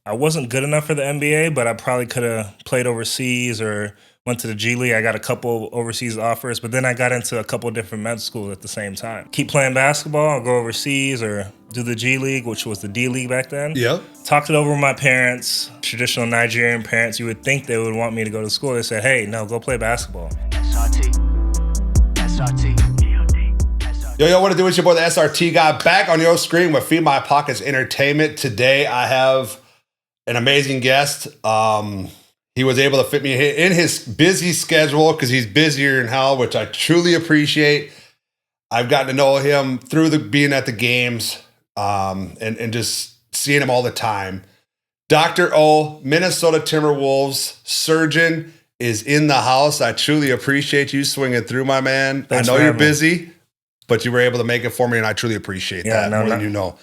I wasn't good enough for the NBA, but I probably could have played overseas or went to the G League. I got a couple overseas offers, but then I got into a couple different med schools at the same time. Keep playing basketball, I'll go overseas or do the G League, which was the D League back then. Yep. Talked it over with my parents, traditional Nigerian parents. You would think they would want me to go to school. They said, hey, no, go play basketball. Yo, what to do? It's your boy, the SRT guy, back on your screen with Feed My Pockets Entertainment. Today, I have an amazing guest. He was able to fit me in his busy schedule because he's busier than hell, which I truly appreciate. I've gotten to know him through being at the games and just seeing him all the time. Dr. O, Minnesota Timberwolves surgeon, is in the house. I truly appreciate you swinging through, my man. Thanks, I know you're me. busy, but you were able to make it for me, and I truly appreciate that more than you know. No.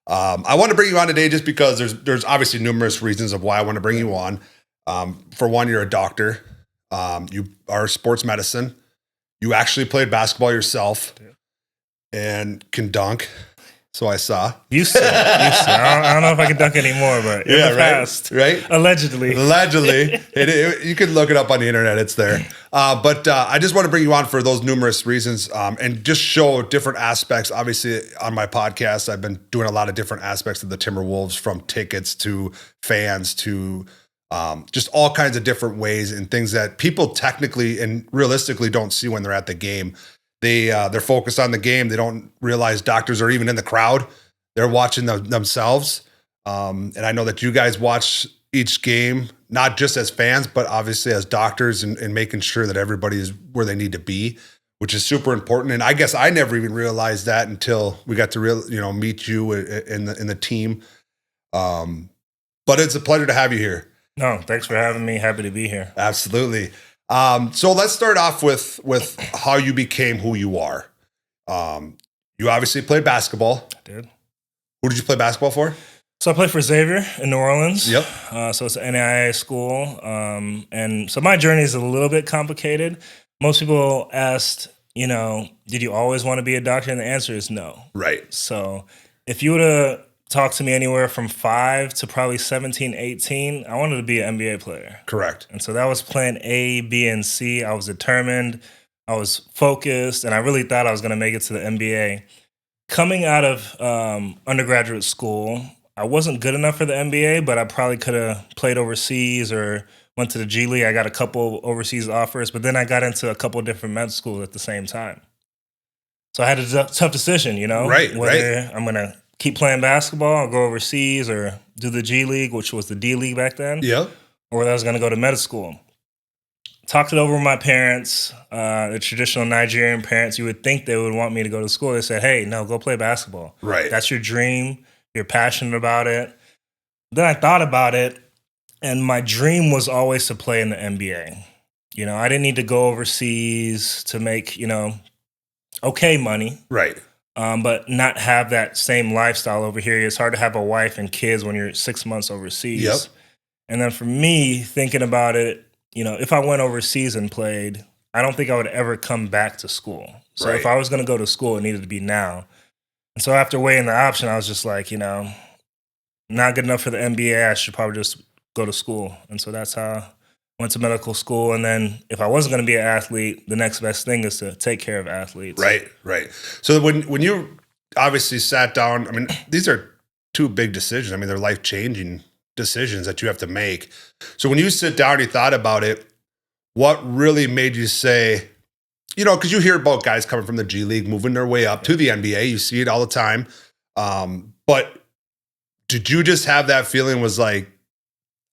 I want to bring you on today just because there's obviously numerous reasons of why I want to bring you on. For one, you're a doctor. You are sports medicine. You actually played basketball yourself and can dunk. So I saw. Used to. I don't know if I can dunk anymore, but in the past. Right? Allegedly. You can look it up on the internet. It's there. But I just want to bring you on for those numerous reasons and just show different aspects. Obviously, on my podcast, I've been doing a lot of different aspects of the Timberwolves, from tickets to fans to just all kinds of different ways and things that people technically and realistically don't see when they're at the game. They're focused on the game. They don't realize doctors are even in the crowd. They're watching themselves. And I know that you guys watch each game, not just as fans, but obviously as doctors and making sure that everybody is where they need to be, which is super important. And I guess I never even realized that until we got to meet you in the team. But it's a pleasure to have you here. No, thanks for having me. Happy to be here. Absolutely. So let's start off with how you became who you are. You obviously played basketball. I did. Who did you play basketball for? So I played for Xavier in New Orleans. Yep. So it's an NAIA school. And so my journey is a little bit complicated. Most people asked, did you always want to be a doctor? And the answer is no. Right. So if you would have talked to me anywhere from 5 to probably 17, 18, I wanted to be an NBA player. Correct. And so that was plan A, B, and C. I was determined. I was focused, and I really thought I was going to make it to the NBA. Coming out of undergraduate school, I wasn't good enough for the NBA, but I probably could have played overseas or went to the G League. I got a couple overseas offers, but then I got into a couple different med schools at the same time. So I had a tough decision, whether I'm going to keep playing basketball, I'll go overseas or do the G League, which was the D League back then. Yep. Or whether I was going to go to med school. Talked it over with my parents, the traditional Nigerian parents. You would think they would want me to go to school. They said, hey, no, go play basketball. Right. That's your dream. You're passionate about it. Then I thought about it, and my dream was always to play in the NBA. I didn't need to go overseas to make, okay money. Right. But not have that same lifestyle over here. It's hard to have a wife and kids when you're 6 months overseas. Yep. And then for me, thinking about it, if I went overseas and played, I don't think I would ever come back to school. So if I was going to go to school, it needed to be now. And so after weighing the option, I was just like, not good enough for the NBA. I should probably just go to school. And so that's how I went to medical school. And then if I wasn't going to be an athlete, the next best thing is to take care of athletes. Right. So when you obviously sat down, these are two big decisions. They're life-changing decisions that you have to make. So when you sit down and you thought about it, what really made you say, because you hear about guys coming from the G League, moving their way up to the NBA. You see it all the time. But did you just have that feeling was like,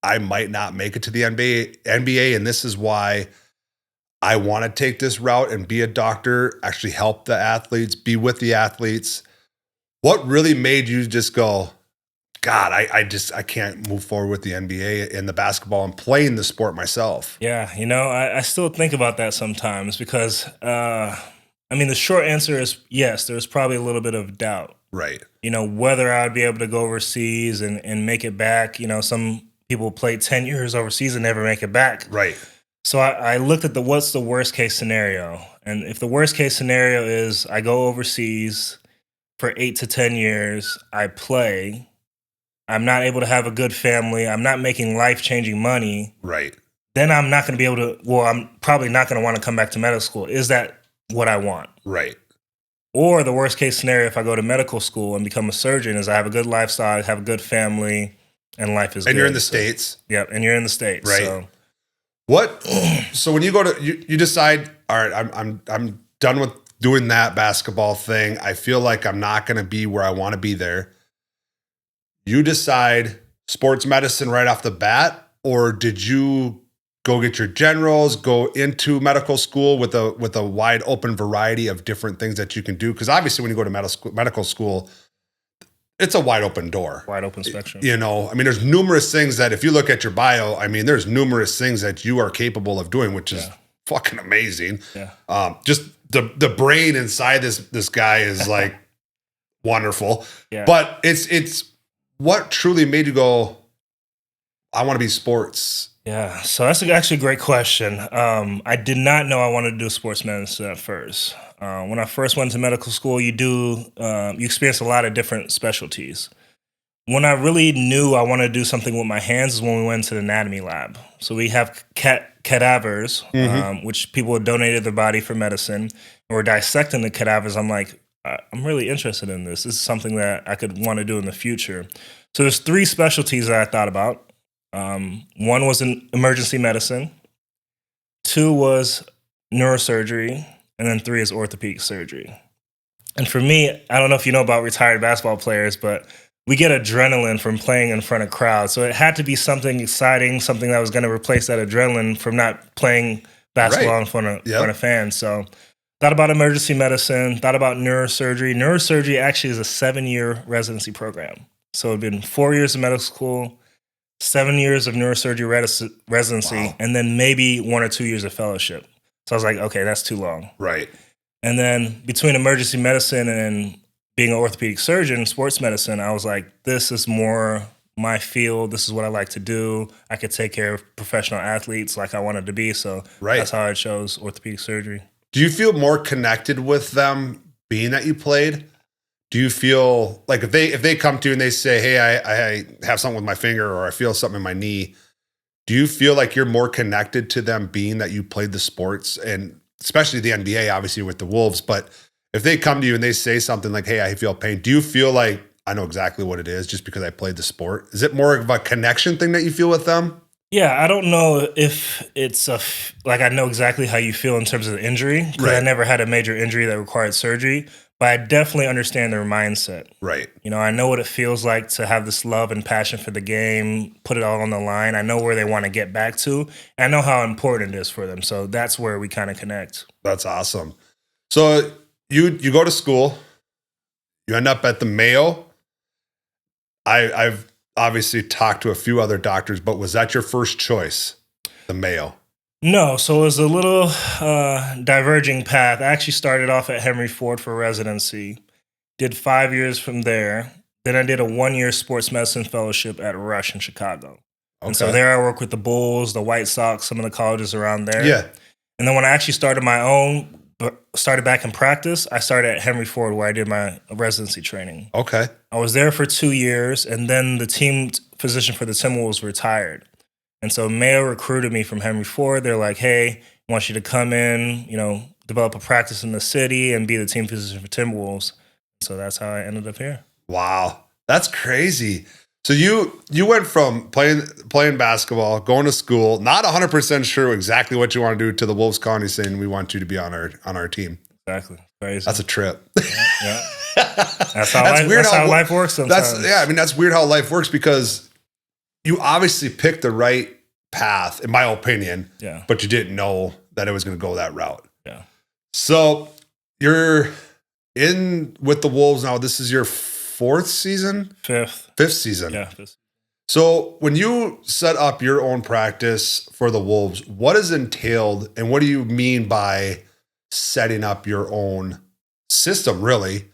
I might not make it to the NBA, and this is why I want to take this route and be a doctor, actually help the athletes, be with the athletes? What really made you just go, God, I can't move forward with the NBA and the basketball and playing the sport myself? Yeah, I still think about that sometimes because, the short answer is yes, there's probably a little bit of doubt. Right. Whether I'd be able to go overseas and make it back. Some people play 10 years overseas and never make it back. Right. So I looked at what's the worst case scenario. And if the worst case scenario is I go overseas for 8 to 10 years, I play, I'm not able to have a good family, I'm not making life-changing money, Right. then I'm not going to be able to, well, I'm probably not going to want to come back to medical school. Is that what I want? Right. Or the worst case scenario, if I go to medical school and become a surgeon, is I have a good lifestyle, I have a good family, and life is good. And you're in the States. Yep, and you're in the States. Right. So. What? So when you go to, you decide, all right, I'm done with doing that basketball thing. I feel like I'm not going to be where I want to be there. You decide sports medicine right off the bat, or did you go get your generals, go into medical school with a wide open variety of different things that you can do? Because obviously when you go to medical school, it's a wide open door. Wide open spectrum. You know, I mean, there's numerous things that if you look at your bio, I mean, there's numerous things that you are capable of doing, which is fucking amazing. Yeah. Just the brain inside this guy is like wonderful. Yeah. But it's what truly made you go, I want to be sports. Yeah, so that's actually a great question. I did not know I wanted to do sports medicine at first. When I first went to medical school, you experience a lot of different specialties. When I really knew I wanted to do something with my hands is when we went to the anatomy lab. So we have cadavers, which people had donated their body for medicine, and we're dissecting the cadavers. I'm like, I'm really interested in this. This is something that I could want to do in the future. So there's 3 specialties that I thought about. One was in emergency medicine, 2 was neurosurgery, and then 3 is orthopedic surgery. And for me, I don't know if you know about retired basketball players, but we get adrenaline from playing in front of crowds. So it had to be something exciting, something that was going to replace that adrenaline from not playing basketball in front of fans. So thought about emergency medicine, thought about neurosurgery. Neurosurgery actually is a 7-year residency program. So it'd been 4 years of medical school, 7 years of neurosurgery residency, and then maybe 1 or 2 years of fellowship. So I was like, okay, that's too long. Right. And then between emergency medicine and being an orthopedic surgeon, sports medicine, I was like, this is more my field. This is what I like to do. I could take care of professional athletes like I wanted to be. So that's how I chose orthopedic surgery. Do you feel more connected with them being that you played? Do you feel like if they come to you and they say, hey, I have something with my finger or I feel something in my knee, do you feel like you're more connected to them being that you played the sports, and especially the NBA, obviously with the Wolves, but if they come to you and they say something like, hey, I feel pain, do you feel like I know exactly what it is just because I played the sport? Is it more of a connection thing that you feel with them? Yeah, I don't know if it's like I know exactly how you feel in terms of the injury, because I never had a major injury that required surgery, but I definitely understand their mindset. Right. You know, I know what it feels like to have this love and passion for the game, put it all on the line. I know where they want to get back to. And I know how important it is for them. So that's where we kind of connect. That's awesome. So you go to school, you end up at the Mayo. I've obviously talked to a few other doctors, but was that your first choice, the Mayo? No, so it was a little diverging path. I actually started off at Henry Ford for residency, did 5 years from there. Then I did a 1-year sports medicine fellowship at Rush in Chicago. Okay. And so there I worked with the Bulls, the White Sox, some of the colleges around there. Yeah. And then when I actually started my own, started back in practice, I started at Henry Ford where I did my residency training. Okay. I was there for 2 years, and then the team physician for the Timberwolves retired. And so Mayo recruited me from Henry Ford. They're like, hey, I want you to come in, you know, develop a practice in the city and be the team physician for Timberwolves. So that's how I ended up here. Wow. That's crazy. So you went from playing basketball, going to school, not 100% sure exactly what you want to do, to the Wolves calling you saying we want you to be on our team. Exactly. Crazy. That's a trip. Yeah. That's how life works sometimes. That's weird how life works, because you obviously picked the right path, in my opinion. Yeah. But you didn't know that it was going to go that route. Yeah. So you're in with the Wolves now. This is your 4th season? Fifth season. Yeah. Fifth. So when you set up your own practice for the Wolves, what is entailed, and what do you mean by setting up your own system, really?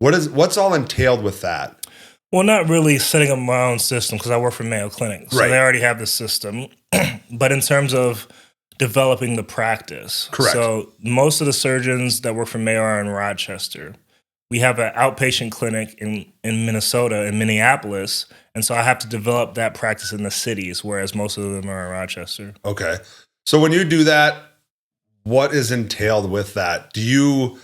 What's all entailed with that? Well, not really setting up my own system, because I work for Mayo Clinic. So they already have the system. But in terms of developing the practice. Correct. So most of the surgeons that work for Mayo are in Rochester. we have an outpatient clinic in Minnesota, in Minneapolis. And so I have to develop that practice in the cities, whereas most of them are in Rochester. Okay. So when you do that, what is entailed with that? Do you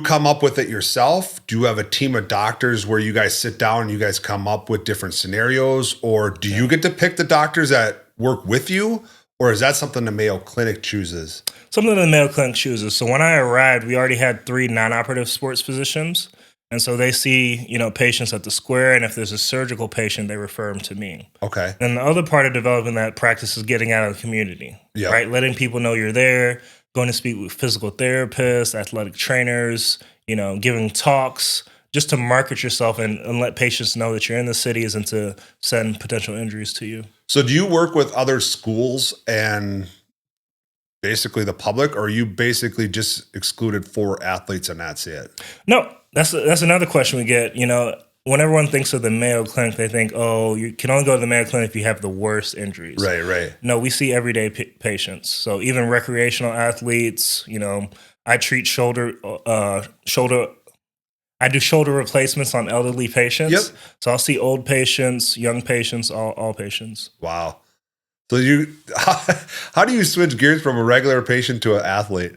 come up with it yourself? Do you have a team of doctors where you guys sit down and you guys come up with different scenarios? Or do you get to pick the doctors that work with you? Or is that something the Mayo Clinic chooses? Something the Mayo Clinic chooses. So when I arrived, we already had 3 non-operative sports physicians. And so they see, patients at the square. And if there's a surgical patient, they refer them to me. Okay. And the other part of developing that practice is getting out of the community, right? Letting people know you're there, going to speak with physical therapists, athletic trainers, giving talks, just to market yourself and let patients know that you're in the cities and to send potential injuries to you. So do you work with other schools and basically the public, or are you basically just excluded for athletes and that's it? No, that's another question we get. When everyone thinks of the Mayo Clinic, they think, oh, you can only go to the Mayo Clinic if you have the worst injuries. Right. No, we see everyday patients. So even recreational athletes, I treat I do shoulder replacements on elderly patients. Yep. So I'll see old patients, young patients, all patients. Wow. So how do you switch gears from a regular patient to an athlete?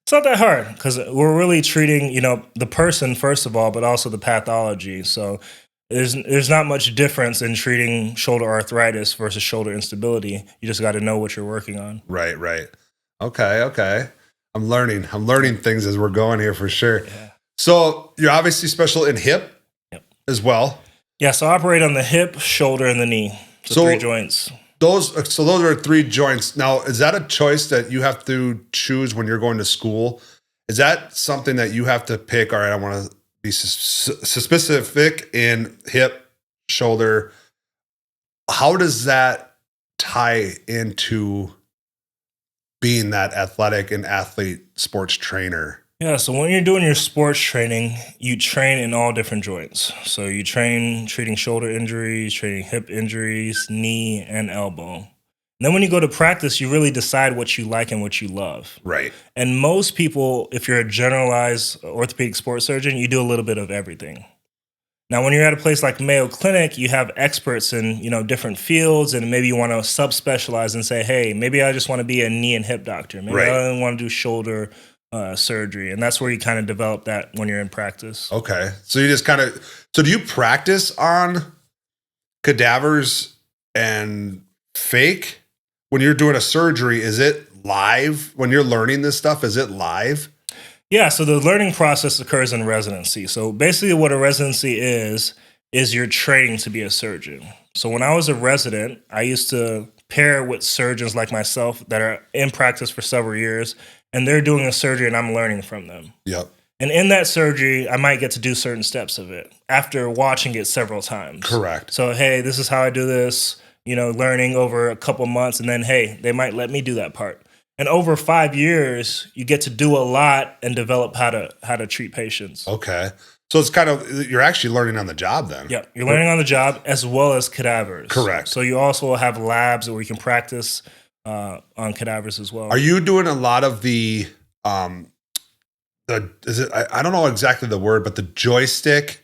It's not that hard because we're really treating, the person first of all, but also the pathology. So there's not much difference in treating shoulder arthritis versus shoulder instability. You just got to know what you're working on. Right. Okay. I'm learning things as we're going here for sure. Yeah. So you're obviously special in hip as well. Yeah. So I operate on the hip, shoulder, and the knee. So 3 joints. Those are 3 joints. Now, is that a choice that you have to choose when you're going to school? Is that something that you have to pick? All right, I want to be specific in hip, shoulder. How does that tie into being that athletic and athlete sports trainer? Yeah, so when you're doing your sports training, you train in all different joints. So you train treating shoulder injuries, treating hip injuries, knee, and elbow. And then when you go to practice, you really decide what you like and what you love. Right. And most people, if you're a generalized orthopedic sports surgeon, you do a little bit of everything. Now, when you're at a place like Mayo Clinic, you have experts in, different fields, and maybe you want to subspecialize and say, hey, maybe I just want to be a knee and hip doctor. Maybe I don't want to do shoulder surgery. And that's where you kind of develop that when you're in practice. Okay. So you just so do you practice on cadavers and fake? When you're doing a surgery, is it live? When you're learning this stuff, is it live? Yeah. So the learning process occurs in residency. So basically what a residency is you're training to be a surgeon. So when I was a resident, I used to pair with surgeons like myself that are in practice for several years, and they're doing a surgery and I'm learning from them. Yep. And in that surgery, I might get to do certain steps of it after watching it several times. Correct. So, hey, this is how I do this, learning over a couple months. And then, hey, they might let me do that part. And over 5 years, you get to do a lot and develop how to treat patients. Okay. So it's kind of, you're actually learning on the job then. Yeah, you're learning on the job as well as cadavers. Correct. So you also have labs where you can practice on cadavers as well. Are you doing a lot of I don't know exactly the word, but the joystick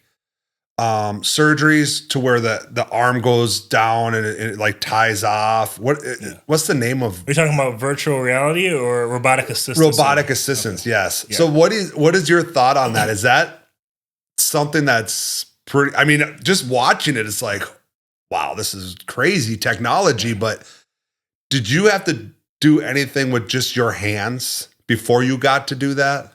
surgeries to where the arm goes down and it like ties off? What's the name of? Are you talking about virtual reality or robotic assistance? Robotic assistance, okay. Yes. Yeah. So what is your thought on that? Is that something that's pretty, I mean, just watching it, it's like, wow, this is crazy technology, but did you have to do anything with just your hands before you got to do that?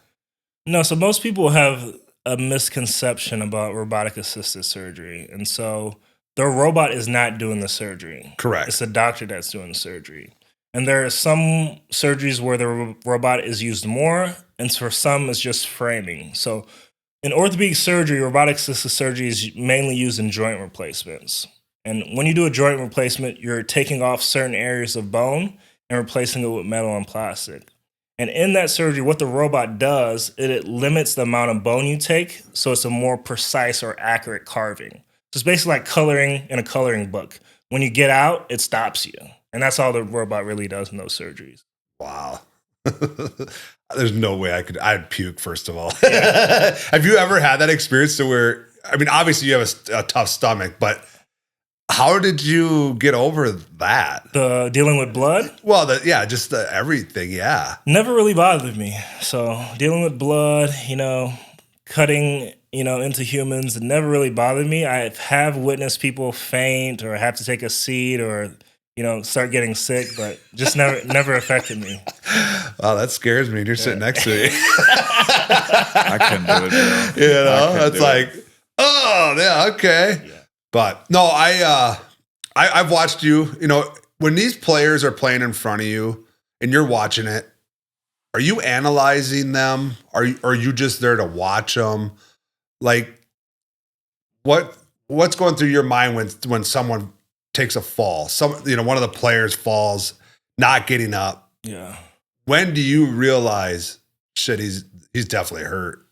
No, so most people have a misconception about robotic assisted surgery. And so the robot is not doing the surgery. Correct. It's the doctor that's doing the surgery. And there are some surgeries where the robot is used more, and for some it's just framing. So in orthopedic surgery, robotic assisted surgery is mainly used in joint replacements. And when you do a joint replacement, you're taking off certain areas of bone and replacing it with metal and plastic. And in that surgery, what the robot does, it limits the amount of bone you take, so it's a more precise or accurate carving. So it's basically like coloring in a coloring book. When you get out, it stops you. And that's all the robot really does in those surgeries. Wow. There's no way I'd puke, first of all. Have you ever had that experience to where, I mean, obviously you have a tough stomach, but how did you get over that? The dealing with blood? Well, just everything. Yeah. Never really bothered me. So dealing with blood, cutting, into humans, it never really bothered me. I have witnessed people faint or have to take a seat or, start getting sick, but just never affected me. Oh, that scares me. You're sitting next to me. I couldn't do it, bro. It's like, oh, yeah, okay. Yeah. But no, I've watched you, when these players are playing in front of you and you're watching it, are you analyzing them? Are you just there to watch them? Like, what's going through your mind when someone takes a fall? One of the players falls, not getting up. Yeah. When do you realize, shit, he's definitely hurt?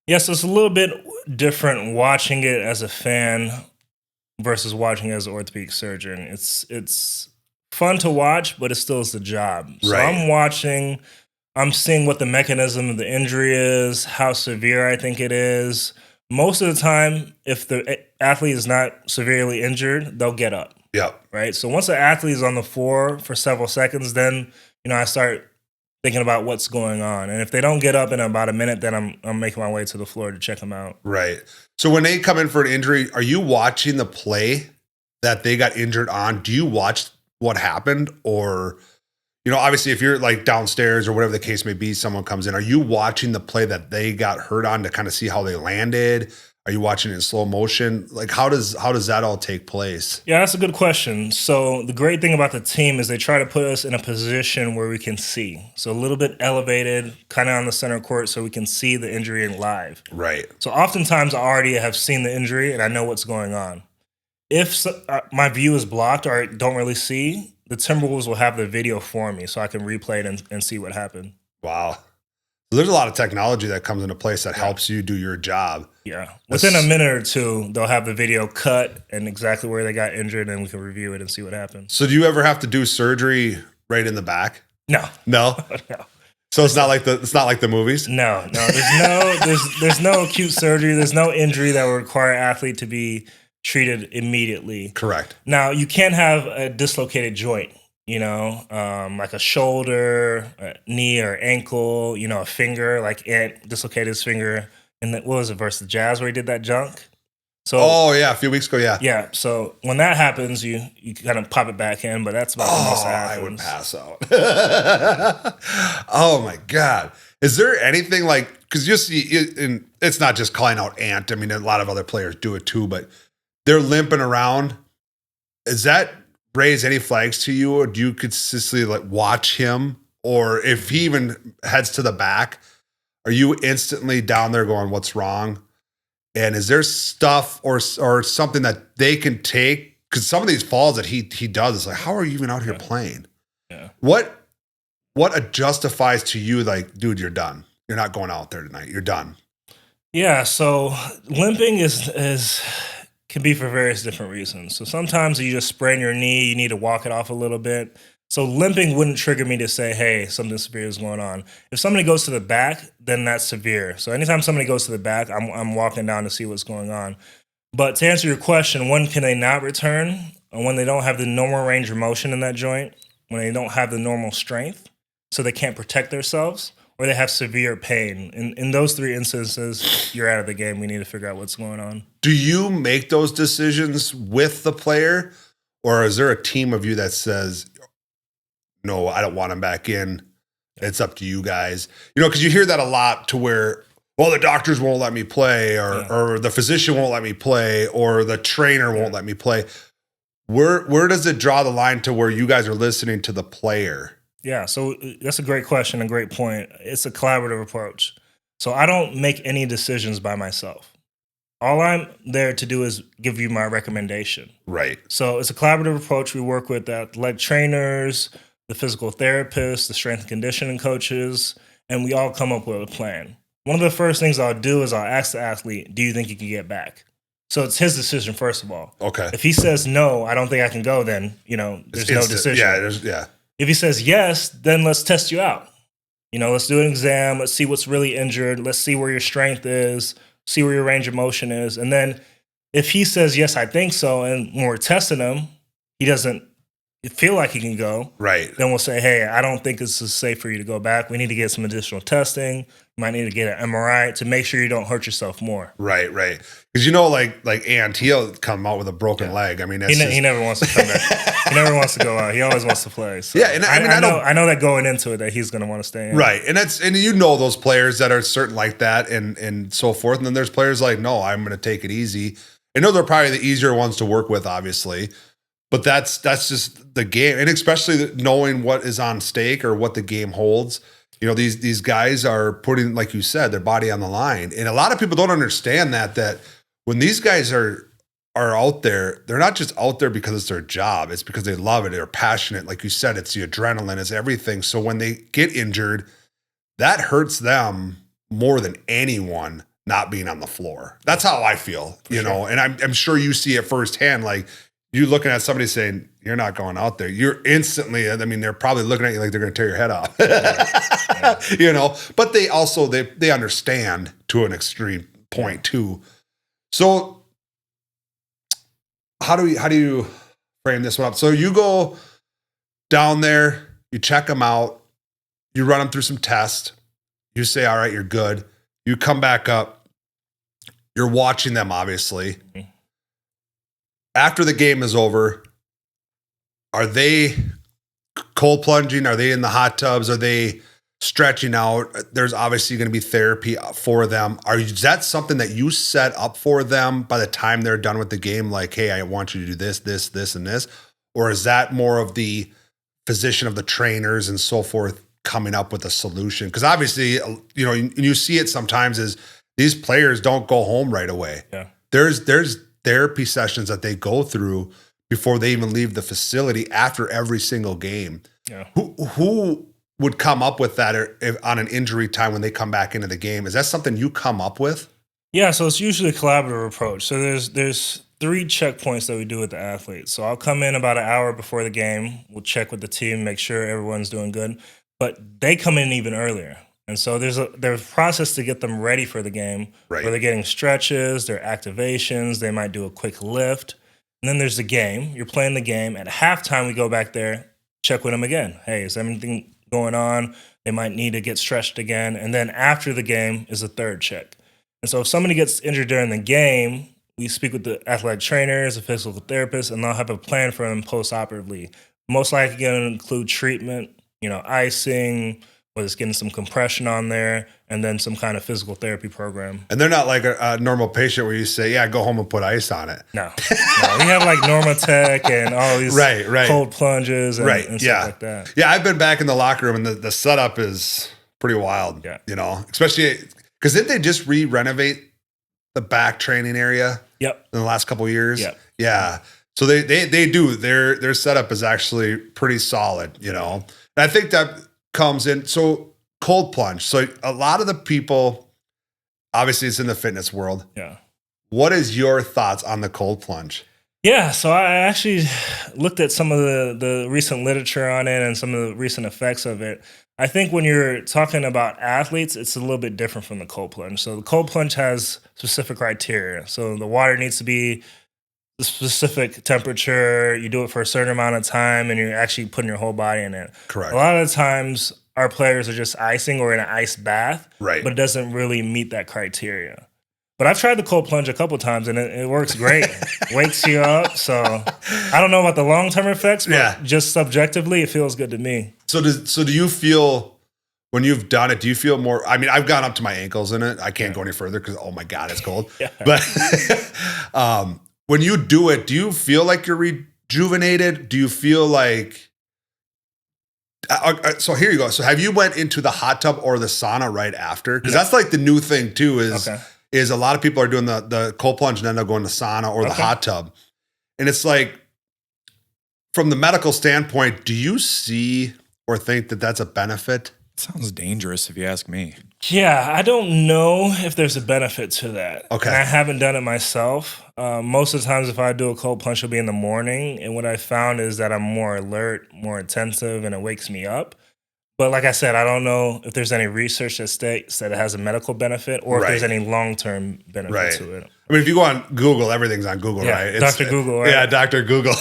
Yeah, so it's a little bit different watching it as a fan versus watching it as an orthopedic surgeon. It's fun to watch, but it still is the job. So Right. I'm seeing what the mechanism of the injury is, how severe I think it is. Most of the time, if the athlete is not severely injured, they'll get up. Yep. Right? So once the athlete is on the floor for several seconds, then, I start thinking about what's going on. And if they don't get up in about a minute, then I'm making my way to the floor to check them out. Right. So when they come in for an injury, are you watching the play that they got injured on? Do you watch what happened? Or, obviously if you're like downstairs or whatever the case may be, someone comes in, are you watching the play that they got hurt on to kind of see how they landed? Are you watching it in slow motion? Like, how does that all take place? Yeah, that's a good question. So the great thing about the team is they try to put us in a position where we can see. So a little bit elevated, kind of on the center court, so we can see the injury in live. Right. So oftentimes I already have seen the injury and I know what's going on. If my view is blocked or I don't really see, the Timberwolves will have the video for me so I can replay it and see what happened. Wow. So there's a lot of technology that comes into place that helps you do your job. Yeah. Within a minute or two, they'll have the video cut and exactly where they got injured, and we can review it and see what happened. So do you ever have to do surgery right in the back? No. No? No. So it's not like the movies? No. There's no acute surgery. There's no injury that will require an athlete to be treated immediately. Correct. Now, you can have a dislocated joint, like a shoulder, a knee or ankle, a finger, like Ant dislocated his finger. And what was it, versus the Jazz where he did that junk? So, a few weeks ago, yeah. Yeah, so when that happens, you kind of pop it back in, but that's about the most that happens. I would pass out. Oh, my God. Is there anything like, because you see, and it's not just calling out Ant. I mean, a lot of other players do it too, but they're limping around. Is that raise any flags to you, or do you consistently like watch him? Or if he even heads to the back, are you instantly down there going, what's wrong? And is there stuff or something that they can take? Because some of these falls that he does, it's like, how are you even out here playing? Yeah. What justifies to you, like, dude, you're done. You're not going out there tonight. You're done. Yeah, so limping can be for various different reasons. So sometimes you just sprain your knee, you need to walk it off a little bit. So limping wouldn't trigger me to say, hey, something severe is going on. If somebody goes to the back, then that's severe. So anytime somebody goes to the back, I'm walking down to see what's going on. But to answer your question, when can they not return? When they don't have the normal range of motion in that joint, when they don't have the normal strength, so they can't protect themselves, or they have severe pain. In those three instances, you're out of the game. We need to figure out what's going on. Do you make those decisions with the player, or is there a team of you that says, no, I don't want him back in. It's up to you guys. Because you hear that a lot to where, well, the doctors won't let me play, or the physician won't let me play, or the trainer won't let me play. Where does it draw the line to where you guys are listening to the player? Yeah, so that's a great question, a great point. It's a collaborative approach. So I don't make any decisions by myself. All I'm there to do is give you my recommendation. Right. So it's a collaborative approach. We work with athletic trainers, the physical therapists, the strength and conditioning coaches, and we all come up with a plan. One of the first things I'll do is I'll ask the athlete, do you think you can get back? So it's his decision, first of all. Okay. If he says, no, I don't think I can go, then, there's no decision. Yeah. If he says yes, then let's test you out. Let's do an exam. Let's see what's really injured. Let's see where your strength is, see where your range of motion is. And then if he says, yes, I think so, and when we're testing him, he doesn't feel like he can go, right? Then we'll say, hey, I don't think this is safe for you to go back. We need to get some additional testing. You might need to get an MRI to make sure you don't hurt yourself more. Right. Because like Ant, he'll come out with a broken leg. I mean, he never wants to come back. He never wants to go out. He always wants to play. So yeah, and I know that going into it that he's going to want to stay in. Right, and those players that are certain like that and so forth. And then there's players like, no, I'm going to take it easy. And those are probably the easier ones to work with, obviously. But that's just the game, and especially knowing what is on stake or what the game holds. These guys are putting, like you said, their body on the line, and a lot of people don't understand that when these guys are out there, they're not just out there because it's their job; it's because they love it, they're passionate. Like you said, it's the adrenaline, it's everything. So when they get injured, that hurts them more than anyone not being on the floor. That's how I feel, and I'm sure you see it firsthand, like. You looking at somebody saying, you're not going out there. You're instantly, they're probably looking at you like they're going to tear your head off, but they also, they understand to an extreme point too. So how do you frame this one up? So you go down there, you check them out, you run them through some tests. You say, all right, you're good. You come back up. You're watching them, obviously. Mm-hmm. After the game is over, are they cold plunging? Are they in the hot tubs? Are they stretching out? There's obviously going to be therapy for them. Is that something that you set up for them by the time they're done with the game? Like, hey, I want you to do this, this, this, and this? Or is that more of the physician of the trainers and so forth coming up with a solution? Because obviously, you see it sometimes is these players don't go home right away. Yeah. There's therapy sessions that they go through before they even leave the facility after every single game. Yeah. Who would come up with that on an injury time when they come back into the game? Is that something you come up with? Yeah, so it's usually a collaborative approach. So there's 3 checkpoints that we do with the athletes. So I'll come in about an hour before the game. We'll check with the team, make sure everyone's doing good. But they come in even earlier. And so there's a process to get them ready for the game, right, where they're getting stretches, their activations, they might do a quick lift. And then there's the game. You're playing the game. At halftime, we go back there, check with them again. Hey, is anything going on? They might need to get stretched again. And then after the game is a third check. And so if somebody gets injured during the game, we speak with the athletic trainers, the physical therapist, and they'll have a plan for them post-operatively. Most likely going to include treatment, icing, whether it's getting some compression on there, and then some kind of physical therapy program. And they're not like a normal patient where you say, yeah, go home and put ice on it. No. We have like Normatec and all these cold plunges and stuff like that. Yeah, I've been back in the locker room, and the setup is pretty wild, especially because didn't they just re-renovate the back training area in the last couple of years? Yep. Yeah. So they do. Their setup is actually pretty solid, And I think that comes in. So cold plunge. So a lot of the people, obviously it's in the fitness world. Yeah. What is your thoughts on the cold plunge? Yeah. So I actually looked at some of the recent literature on it and some of the recent effects of it. I think when you're talking about athletes, it's a little bit different from the cold plunge. So the cold plunge has specific criteria. So the water needs to be a specific temperature, you do it for a certain amount of time, and you're actually putting your whole body in it. Correct. A lot of the times, our players are just icing or in an ice bath, right, but it doesn't really meet that criteria. But I've tried the cold plunge a couple of times, and it works great. Wakes you up. So I don't know about the long-term effects, but just subjectively, it feels good to me. So do you feel, when you've done it, do you feel more, I mean, I've gone up to my ankles in it. I can't go any further because, oh my God, it's cold. But when you do it, do you feel like you're rejuvenated? Do you feel like, so here you go. So have you went into the hot tub or the sauna right after? Because that's like the new thing too, is a lot of people are doing the cold plunge and then they'll go in the sauna or the hot tub. And it's like, from the medical standpoint, do you see or think that that's a benefit? It sounds dangerous if you ask me. Yeah, I don't know if there's a benefit to that. Okay. And I haven't done it myself. Most of the times if I do a cold plunge, it'll be in the morning. And what I found is that I'm more alert, more attentive, and it wakes me up. But like I said, I don't know if there's any research that states that it has a medical benefit or if there's any long-term benefit to it. I mean, if you go on Google, everything's on Google, Yeah, right? Dr. Google, right? Yeah, Dr. Google.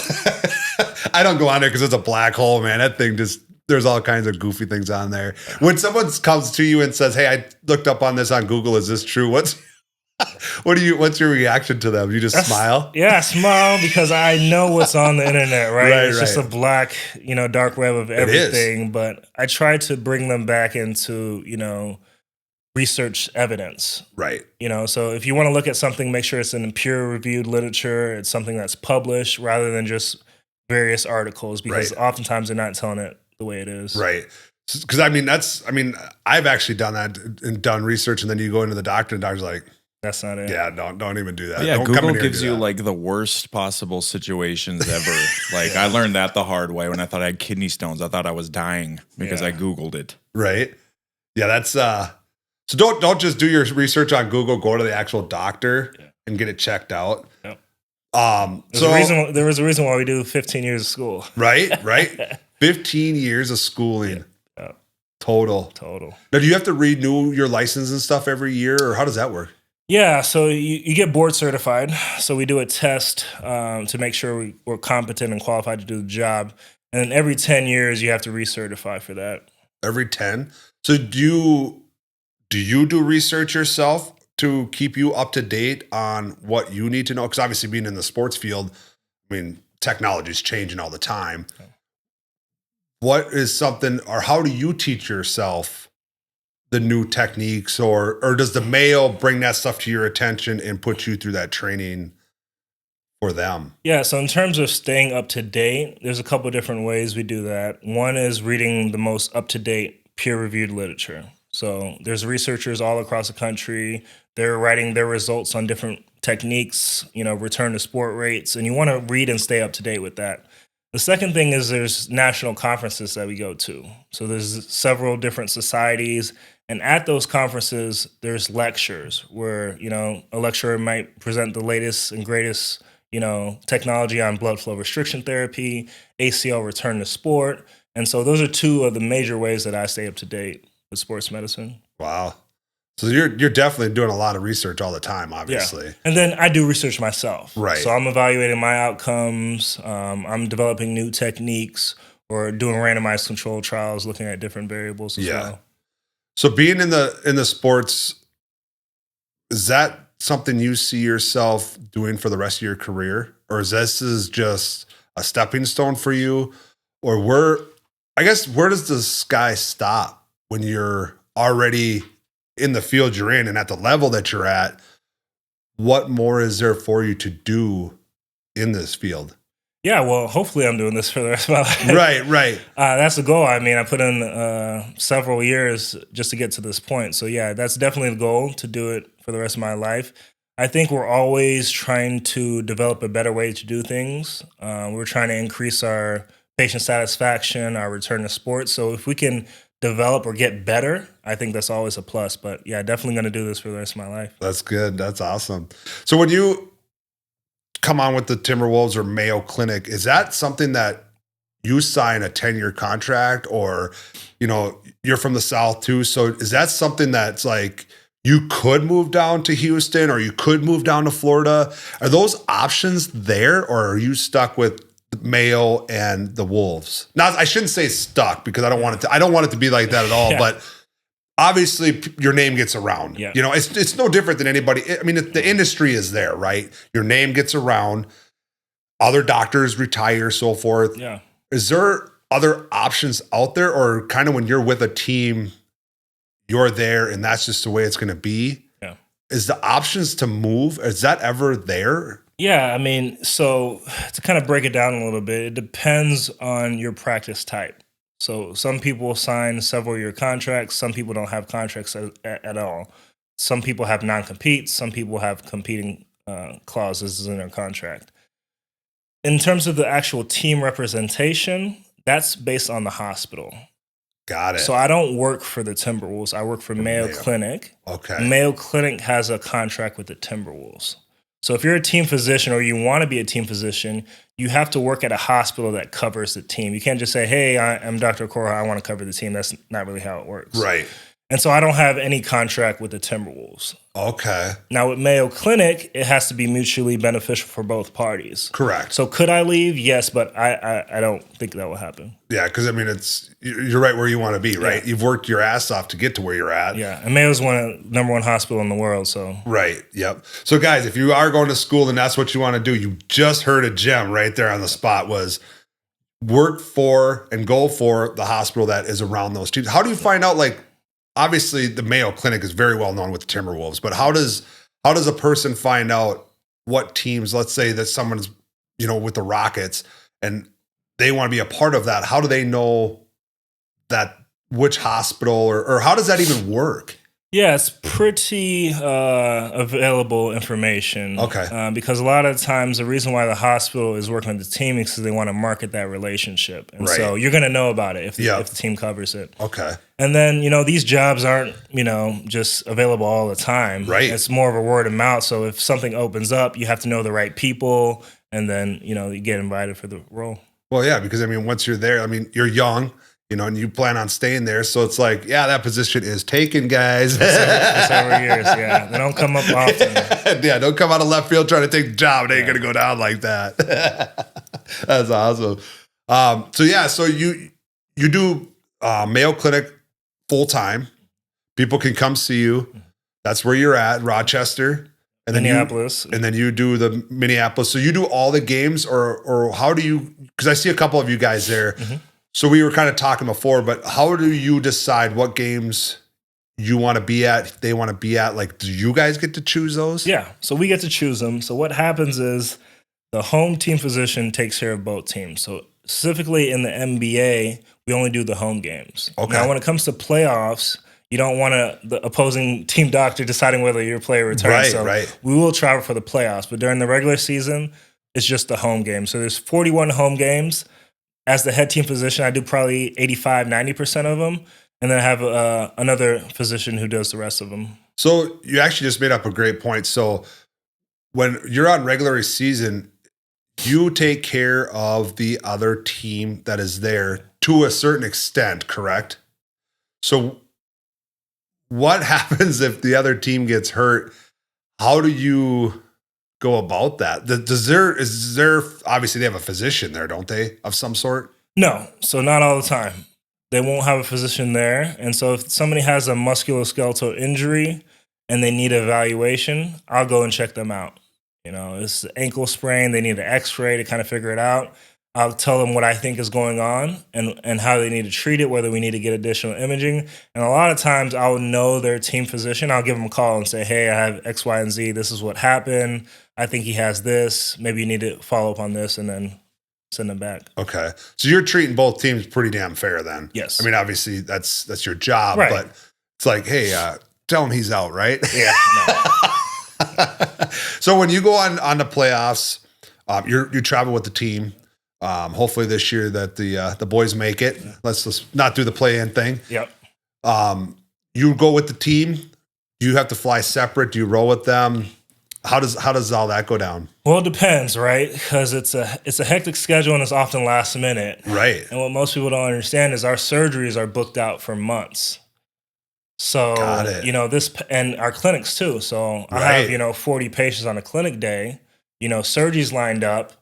I don't go on there because it's a black hole, man. That thing just, there's all kinds of goofy things on there. When someone comes to you and says, hey, I looked up on this on Google, is this true? What's your reaction to them? You just smile? Yeah, I smile because I know what's on the internet, right? It's just a black, dark web of everything. But I try to bring them back into, research evidence. Right. So if you want to look at something, make sure it's in peer-reviewed literature. It's something that's published rather than just various articles, because oftentimes they're not telling it the way it is. Right. Because I've actually done that and done research, and then you go into the doctor and the doctor's like, that's not it. Yeah, don't even do that. Yeah, don't Google gives you like the worst possible situations ever. Like I learned that the hard way when I thought I had kidney stones. I thought I was dying because I Googled it. Right. Yeah, that's so don't just do your research on Google, go to the actual doctor and get it checked out. Yep. There was a reason why we do 15 years of school. Right. 15 years of schooling. Yeah. Total. Now, do you have to renew your license and stuff every year, or how does that work? Yeah, so you get board certified. So we do a test to make sure we're competent and qualified to do the job. And then every 10 years, you have to recertify for that. Every 10? So do you do research yourself to keep you up to date on what you need to know? Because obviously being in the sports field, I mean, technology is changing all the time. Okay. What is something, or how do you teach yourself the new techniques, or does the Mayo bring that stuff to your attention and put you through that training for them? Yeah, so in terms of staying up to date, there's a couple of different ways we do that. One is reading the most up-to-date peer-reviewed literature. So there's researchers all across the country. They're writing their results on different techniques, return to sport rates, and you want to read and stay up to date with that. The second thing is there's national conferences that we go to. So there's several different societies, and at those conferences, there's lectures where, a lecturer might present the latest and greatest, technology on blood flow restriction therapy, ACL return to sport. And so those are two of the major ways that I stay up to date with sports medicine. Wow. So you're definitely doing a lot of research all the time, obviously. Yeah. And then I do research myself. Right. So I'm evaluating my outcomes. I'm developing new techniques or doing randomized control trials, looking at different variables as well. So being in the sports, is that something you see yourself doing for the rest of your career? Or is this just a stepping stone for you? Or where does the sky stop when you're already in the field you're in and at the level that you're at? What more is there for you to do in this field? Yeah, well, hopefully I'm doing this for the rest of my life. Right. That's the goal. I mean, I put in several years just to get to this point. So yeah, that's definitely the goal, to do it for the rest of my life. I think we're always trying to develop a better way to do things. We're trying to increase our patient satisfaction, our return to sports. So if we can develop or get better, I think that's always a plus. But yeah, definitely going to do this for the rest of my life. That's good. That's awesome. So when you come on with the Timberwolves or Mayo Clinic, is that something that you sign a 10-year contract, or, you're from the South too? So is that something that's like, you could move down to Houston or you could move down to Florida? Are those options there, or are you stuck with Mayo and the Wolves? Now, I shouldn't say stuck, because I don't want it to be like that at all. Yeah. But obviously your name gets around. Yeah. It's no different than anybody. I mean, the industry is there, right? Your name gets around. Other doctors retire, so forth. Yeah. Is there other options out there, or kind of when you're with a team, you're there and that's just the way it's going to be? Yeah. Is the options to move, is that ever there? Yeah, I mean, so to kind of break it down a little bit, it depends on your practice type. So some people sign several-year contracts. Some people don't have contracts at all. Some people have non-competes. Some people have competing clauses in their contract. In terms of the actual team representation, that's based on the hospital. Got it. So I don't work for the Timberwolves. I work for Mayo Clinic. Okay. Mayo Clinic has a contract with the Timberwolves. So if you're a team physician or you want to be a team physician, you have to work at a hospital that covers the team. You can't just say, hey, I'm Dr. Cora, I want to cover the team. That's not really how it works. Right. And so I don't have any contract with the Timberwolves. Okay. Now with Mayo Clinic, it has to be mutually beneficial for both parties. Correct. So could I leave? Yes, but I don't think that will happen. Yeah, because I mean, you're right where you want to be, right? Yeah. You've worked your ass off to get to where you're at. Yeah, and Mayo's number one hospital in the world, so. Right, yep. So guys, if you are going to school and that's what you want to do, you just heard a gem right there on the spot was work for and go for the hospital that is around those teams. How do you find out, like, obviously the Mayo Clinic is very well known with the Timberwolves, but how does a person find out what teams, let's say that someone's, with the Rockets and they want to be a part of that, how do they know that which hospital or how does that even work? Yeah, it's pretty available information. Okay. Because a lot of times the reason why the hospital is working with the team is because they want to market that relationship. And so you're going to know about it if the team covers it. Okay. And then, these jobs aren't, just available all the time. Right. It's more of a word of mouth. So if something opens up, you have to know the right people and then, you get invited for the role. Well, yeah, because I mean, once you're there, I mean, you're young, and you plan on staying there. So it's like, yeah, that position is taken, guys. For several years, yeah. They don't come up often. Yeah, don't come out of left field trying to take the job. It ain't going to go down like that. That's awesome. So you do Mayo Clinic full time. People can come see you. That's where you're at, Rochester. And then Minneapolis. And then you do the Minneapolis. So you do all the games or how do you, because I see a couple of you guys there. Mm-hmm. So we were kind of talking before, but how do you decide what games you want to be at, they want to be at? Like, do you guys get to choose those? Yeah, so we get to choose them. So what happens is the home team physician takes care of both teams. So specifically in the NBA, we only do the home games. Okay. Now, when it comes to playoffs, you don't want the opposing team doctor deciding whether your player returns. Right. We will travel for the playoffs, but during the regular season, it's just the home games. So there's 41 home games. As the head team physician, I do probably 85-90% of them. And then I have another physician who does the rest of them. So you actually just made up a great point. So when you're on regular season, you take care of the other team that is there to a certain extent, correct? So what happens if the other team gets hurt? How do you go about that? Is there obviously they have a physician there, don't they, of some sort? No, so not all the time. They won't have a physician there. And so if somebody has a musculoskeletal injury and they need evaluation, I'll go and check them out. It's an ankle sprain. They need an x-ray to kind of figure it out. I'll tell them what I think is going on and how they need to treat it, whether we need to get additional imaging. And a lot of times I'll know their team physician. I'll give them a call and say, hey, I have X, Y, and Z. This is what happened. I think he has this. Maybe you need to follow up on this and then send them back. Okay. So you're treating both teams pretty damn fair then. Yes. I mean, obviously that's your job, right. But it's like, hey, tell him he's out, right? Yeah. No. So when you go on the playoffs, you travel with the team. Hopefully this year that the boys make it. Let's just not do the play-in thing. Yep. You go with the team. Do you have to fly separate? Do you roll with them? How does all that go down? Well, it depends, right? Because it's a hectic schedule and it's often last minute. Right. And what most people don't understand is our surgeries are booked out for months. So, Got it. this and our clinics too. So I have, 40 patients on a clinic day, surgeries lined up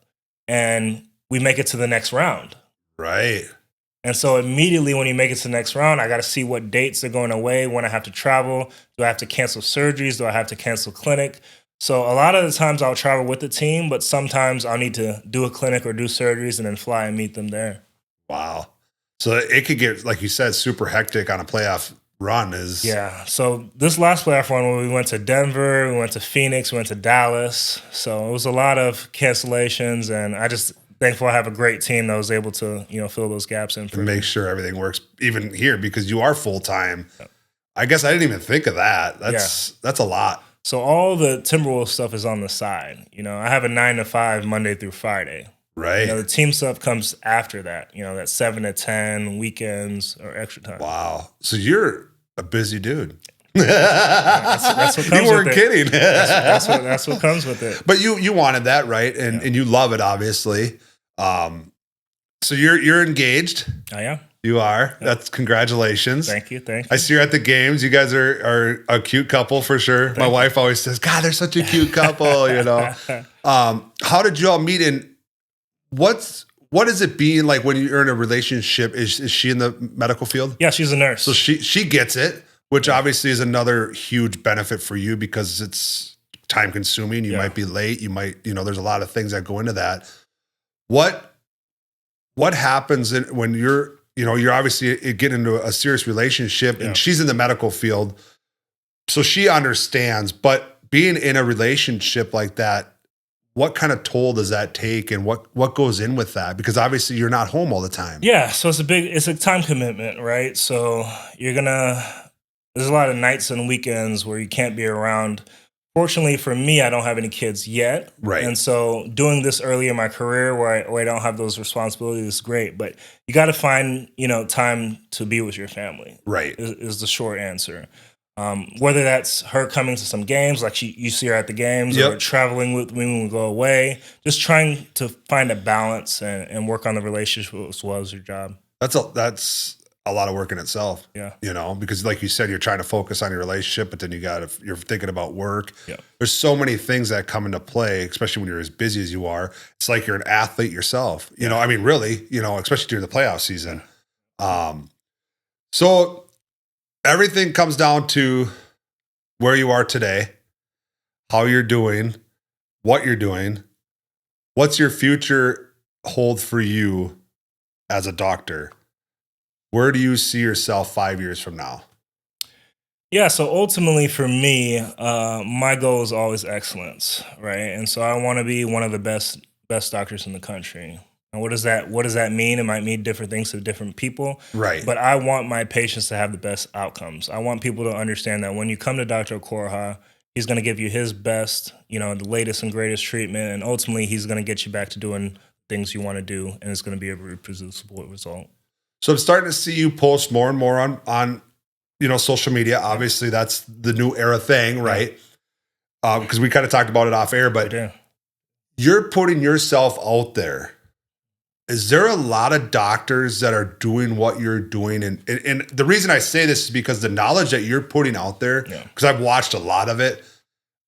and we make it to the next round. Right. And so immediately when you make it to the next round, I got to see what dates are going away, when I have to travel. Do I have to cancel surgeries? Do I have to cancel clinic? So a lot of the times I'll travel with the team, but sometimes I'll need to do a clinic or do surgeries and then fly and meet them there. Wow. So it could get, like you said, super hectic on a playoff run. Yeah. So this last playoff run, when we went to Denver, we went to Phoenix, we went to Dallas. So it was a lot of cancellations, and I just thankful I have a great team that was able to, fill those gaps in for me. Make sure everything works even here because you are full time. Yep. I guess I didn't even think of that. That's a lot. So all the Timberwolves stuff is on the side. I have a 9 to 5 Monday through Friday. Right. The team stuff comes after that. That 7 to 10 weekends or extra time. Wow. So you're a busy dude. That's what comes You weren't with it. kidding. That's what comes with it. But you wanted that, right? And you love it, obviously. So you're engaged. I am. You are. That's congratulations. Thank you. I see you're at the games. You guys are a cute couple for sure. My wife always says, "God, they're such a cute couple." You know. How did you all meet? And what is it being like when you're in a relationship? Is she in the medical field? Yeah, she's a nurse. So she gets it, which obviously is another huge benefit for you because it's time consuming. You might be late. You might, there's a lot of things that go into that. What happens when you're obviously getting into a serious relationship and she's in the medical field, so she understands, but being in a relationship like that, what kind of toll does that take and what goes in with that? Because obviously you're not home all the time. Yeah. So it's a time commitment, right? So there's a lot of nights and weekends where you can't be around. Fortunately for me, I don't have any kids yet. Right. And so doing this early in my career where I don't have those responsibilities is great. But you got to find, time to be with your family. Right. Is the short answer. Whether that's her coming to some games, like you see her at the games, or traveling with me when we go away, just trying to find a balance and work on the relationship as well as your job. That's a lot of work in itself. Yeah. Because like you said, you're trying to focus on your relationship, but then you're thinking about work. Yeah. There's so many things that come into play, especially when you're as busy as you are. It's like you're an athlete yourself, really, especially during the playoff season. So everything comes down to where you are today, how you're doing, what you're doing. What's your future hold for you as a doctor? Where do you see yourself 5 years from now? Yeah, so ultimately for me, my goal is always excellence, right? And so I want to be one of the best doctors in the country. And what does that mean? It might mean different things to different people. Right. But I want my patients to have the best outcomes. I want people to understand that when you come to Dr. Okorha, he's going to give you his best, the latest and greatest treatment, and ultimately he's going to get you back to doing things you want to do, and it's going to be a reproducible result. So I'm starting to see you post more and more on social media. Obviously, that's the new era thing, right? Because we kind of talked about it off air, but you're putting yourself out there. Is there a lot of doctors that are doing what you're doing? And the reason I say this is because the knowledge that you're putting out there, because I've watched a lot of it,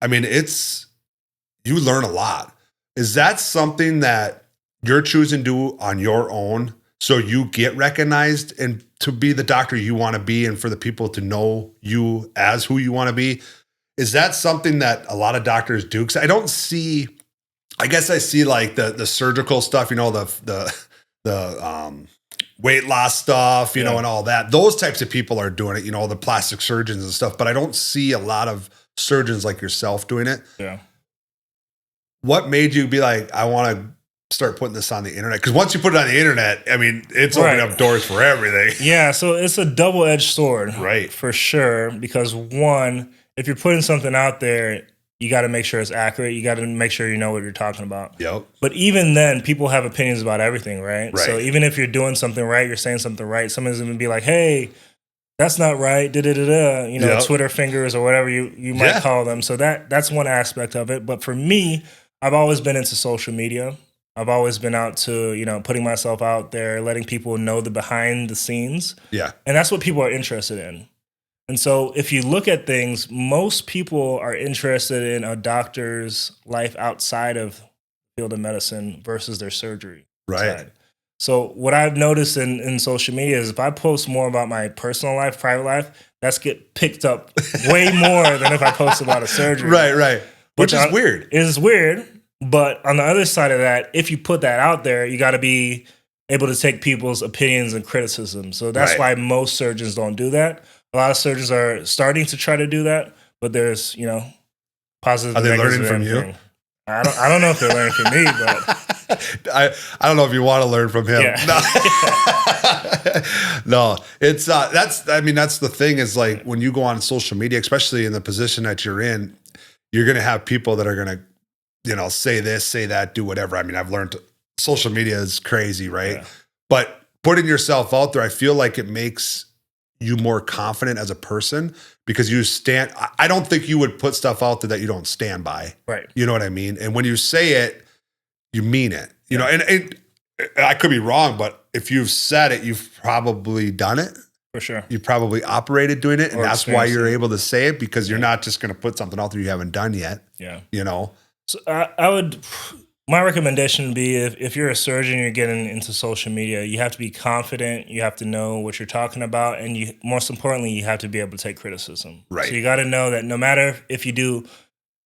I mean, you learn a lot. Is that something that you're choosing to do on your own so you get recognized and to be the doctor you want to be and for the people to know you as who you want to be? Is that something that a lot of doctors do? Because I guess I see like the surgical stuff, the weight loss stuff, and all that. Those types of people are doing it, the plastic surgeons and stuff. But I don't see a lot of surgeons like yourself doing it. Yeah. What made you be like, I want to start putting this on the internet? Because once you put it on the internet, I mean, it's opening up doors for everything. Yeah. So it's a double-edged sword, right? For sure. Because one, if you're putting something out there, you got to make sure it's accurate. You got to make sure you know what you're talking about. Yep. But even then, people have opinions about everything, right? Right. So even if you're doing something right, you're saying something right, someone's going to be like, hey, that's not right, Yep. Twitter fingers or whatever you might call them. So that's one aspect of it. But for me, I've always been into social media. I've always been out to, putting myself out there, letting people know the behind the scenes. Yeah. And that's what people are interested in. And so if you look at things, most people are interested in a doctor's life outside of the field of medicine versus their surgery. Right. side. So what I've noticed in social media is if I post more about my personal life, private life, that's get picked up way more than if I post about a surgery. Right. Which is weird. It is weird. But on the other side of that, if you put that out there, you got to be able to take people's opinions and criticism. So that's why most surgeons don't do that. A lot of surgeons are starting to try to do that, but there's, positive. Are they learning from you? I don't know if they're learning from me, but I don't know if you want to learn from him. Yeah. No, it's that's the thing is like when you go on social media, especially in the position that you're in, you're going to have people that are going to, say this, say that, do whatever. I mean, I've learned social media is crazy, right? Yeah. But putting yourself out there, I feel like it makes you more confident as a person because you stand. I don't think you would put stuff out there that you don't stand by. Right. You know what I mean? And when you say it, you mean it. You know, and I could be wrong, but if you've said it, you've probably done it. For sure. You probably operated doing it, and Or that's why you're experienced it. able to say it because you're not just going to put something out there you haven't done yet. Yeah. You know? So my recommendation would be if you're a surgeon, you're getting into social media, you have to be confident, you have to know what you're talking about, and you, most importantly, you have to be able to take criticism. Right. So you got to know that no matter if you do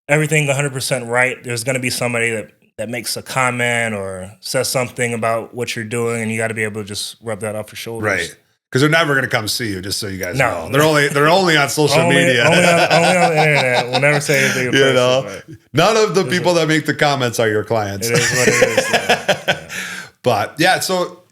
everything 100% right, there's going to be somebody that makes a comment or says something about what you're doing, and you got to be able to just rub that off your shoulders. Right. Because they're never going to come see you, just so you guys No. know. They're only on social media. Only on the internet. We'll never say anything in You person, know, but none of the people that make the comments are your clients. it is what it is. Yeah. But yeah, so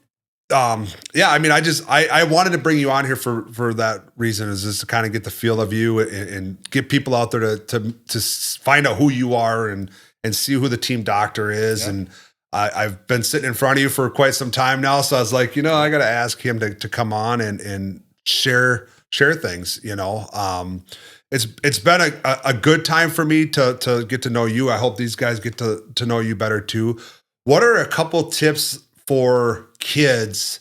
I mean, I wanted to bring you on here for that reason, is just to kind of get the feel of you and get people out there to find out who you are and see who the team doctor is. Yeah. And I've been sitting in front of you for quite some time now, so I was like, I got to ask him to come on and share things. It's been a good time for me to get to know you. I hope these guys get to know you better too. What are a couple tips for kids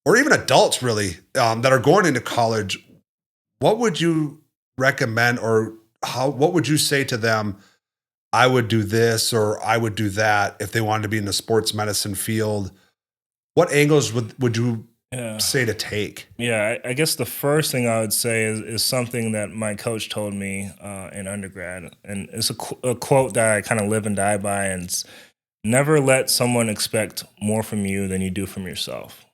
or even adults really that are going into college? What would you recommend, or what would you say to them? I would do this or I would do that if they wanted to be in the sports medicine field. What angles would you say to take? Yeah, I guess the first thing I would say is something that my coach told me in undergrad. And it's a quote that I kind of live and die by. And it's, never let someone expect more from you than you do from yourself.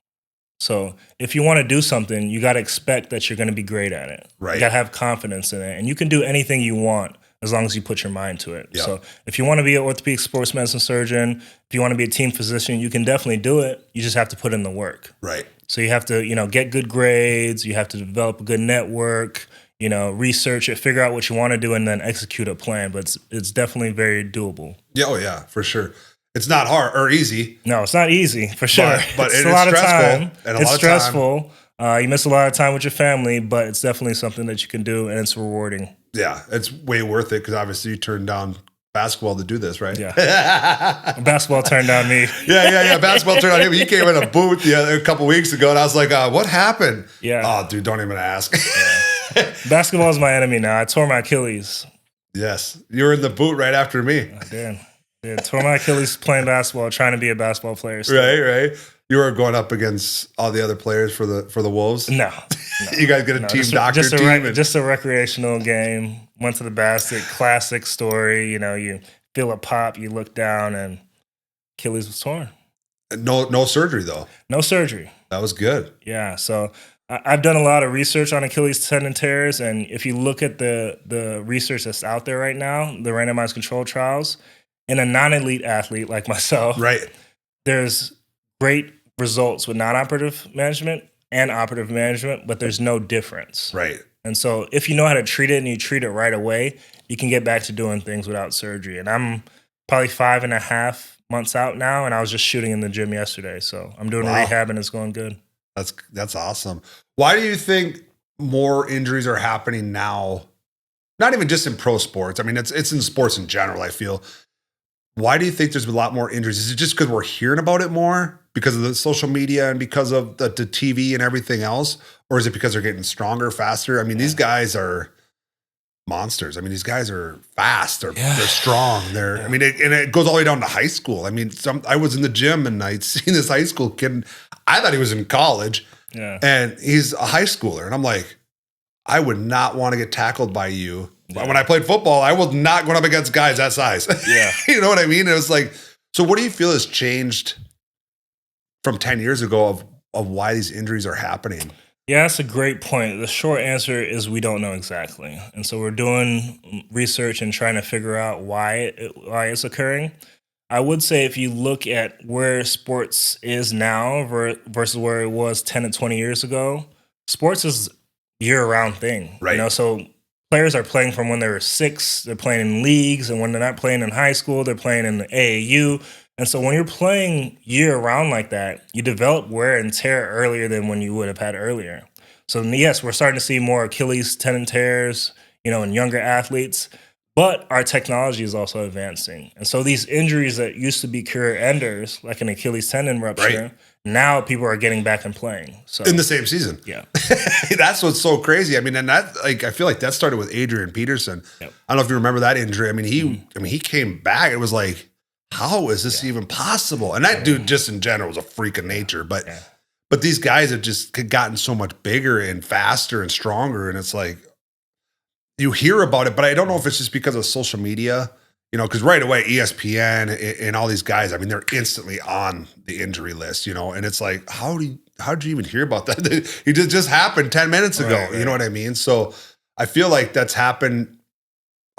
So if you want to do something, you got to expect that you're going to be great at it. Right. You got to have confidence in it. And you can do anything you want as long as you put your mind to it. Yeah. So if you want to be an orthopedic sports medicine surgeon, if you want to be a team physician, you can definitely do it. You just have to put in the work. Right. So you have to, get good grades. You have to develop a good network, research it, figure out what you want to do, and then execute a plan. But it's definitely very doable. Yeah, oh yeah, for sure. It's not hard or easy. No, it's not easy, for sure. But it's a lot of time. It's stressful. You miss a lot of time with your family, but it's definitely something that you can do, and it's rewarding. Yeah, it's way worth it because obviously you turned down basketball to do this, right? Yeah. Basketball turned on me. Yeah. Basketball turned on him. He came in a booth a couple weeks ago, and I was like, what happened? Yeah. Oh, dude, don't even ask. Yeah. Basketball is my enemy now. I tore my Achilles. Yes. You were in the boot right after me. I did. Yeah, tore my Achilles playing basketball, trying to be a basketball player. Still. Right. You were going up against all the other players for the Wolves? No. You guys get a team doctor team? Just a recreational game. Went to the basket, classic story. You feel a pop, you look down, and Achilles was torn. No surgery, though. No surgery. That was good. Yeah, so I've done a lot of research on Achilles tendon tears, and if you look at the research that's out there right now, the randomized controlled trials, in a non-elite athlete like myself, right, there's great results with non-operative management and operative management, but there's no difference. Right. And so if you know how to treat it and you treat it right away, you can get back to doing things without surgery. And I'm probably 5.5 months out now, and I was just shooting in the gym yesterday. So I'm doing rehab, and it's going good. That's awesome. Why do you think more injuries are happening now? Not even just in pro sports. I mean, it's in sports in general, I feel. Why do you think there's a lot more injuries? Is it just because we're hearing about it more because of the social media and because of the TV and everything else? Or is it because they're getting stronger, faster? I mean, these guys are monsters. I mean, these guys are fast. They're strong. I mean, it goes all the way down to high school. I mean, I was in the gym and I'd seen this high school kid. I thought he was in college, and he's a high schooler. And I'm like, I would not want to get tackled by you. Yeah. When I played football, I was not going up against guys that size. Yeah. You know what I mean? It was like, so what do you feel has changed from 10 years ago of why these injuries are happening? Yeah, that's a great point. The short answer is we don't know exactly. And so we're doing research and trying to figure out why it's occurring. I would say if you look at where sports is now versus where it was 10 to 20 years ago, sports is year-round thing. Right. So players are playing from when they were 6, they're playing in leagues, and when they're not playing in high school, they're playing in the AAU. And so when you're playing year-round like that, you develop wear and tear earlier than when you would have had earlier. So yes, we're starting to see more Achilles tendon tears, in younger athletes. But our technology is also advancing. And so these injuries that used to be career enders, like an Achilles tendon rupture, now people are getting back and playing. So in the same season. Yeah. That's what's so crazy. I mean, and that, like, I feel like that started with Adrian Peterson. Yep. I don't know if you remember that injury. I mean, he came back. It was like, how is this even possible? And that dude just in general was a freak of nature. But these guys have just gotten so much bigger and faster and stronger. And it's like, you hear about it, but I don't know if it's just because of social media, because right away ESPN and all these guys, I mean, they're instantly on the injury list, and it's like, how did you even hear about that? It just happened 10 minutes ago. Right. You know what I mean? So I feel like that's happened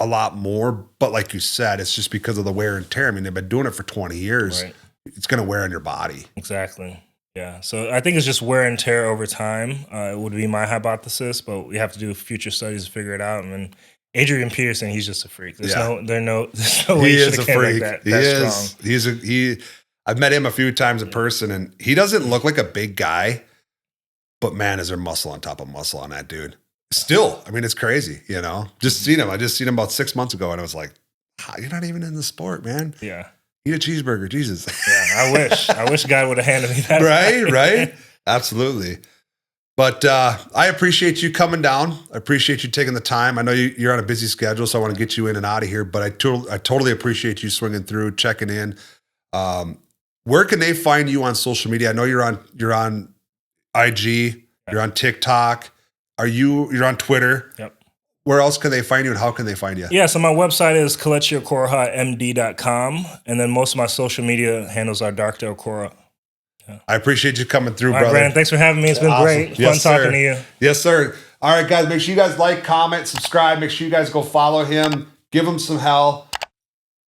a lot more, but like you said, it's just because of the wear and tear. I mean, they've been doing it for 20 years. Right. It's going to wear on your body. Exactly. Yeah, so I think it's just wear and tear over time. It would be my hypothesis, but we have to do future studies to figure it out. And Adrian Peterson, he's just a freak. There's no way he should have came like that. He is. Strong. I've met him a few times in person, and he doesn't look like a big guy, but man, is there muscle on top of muscle on that dude. Still, I mean, it's crazy. Just seen him. I just seen him about 6 months ago, and I was like, you're not even in the sport, man. Yeah. Eat a cheeseburger, Jesus. Yeah, I wish God would have handed me that. Right? Absolutely. But I appreciate you coming down. I appreciate you taking the time. I know you're on a busy schedule, so I want to get you in and out of here. But I totally appreciate you swinging through, checking in. Where can they find you on social media? I know you're on IG, you're on TikTok. You're on Twitter? Yep. Where else can they find you, and how can they find you? Yeah, so my website is KelechiOkorohaMD.com, and then most of my social media handles are Dr. Okoroha. Yeah. I appreciate you coming through, all brother. Right, Brandon, thanks for having me. It's been awesome. Great. Fun talking to you. Yes, sir. All right, guys, make sure you guys like, comment, subscribe. Make sure you guys go follow him. Give him some hell.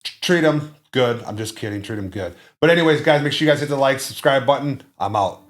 Treat him good. I'm just kidding. Treat him good. But anyways, guys, make sure you guys hit the like, subscribe button. I'm out.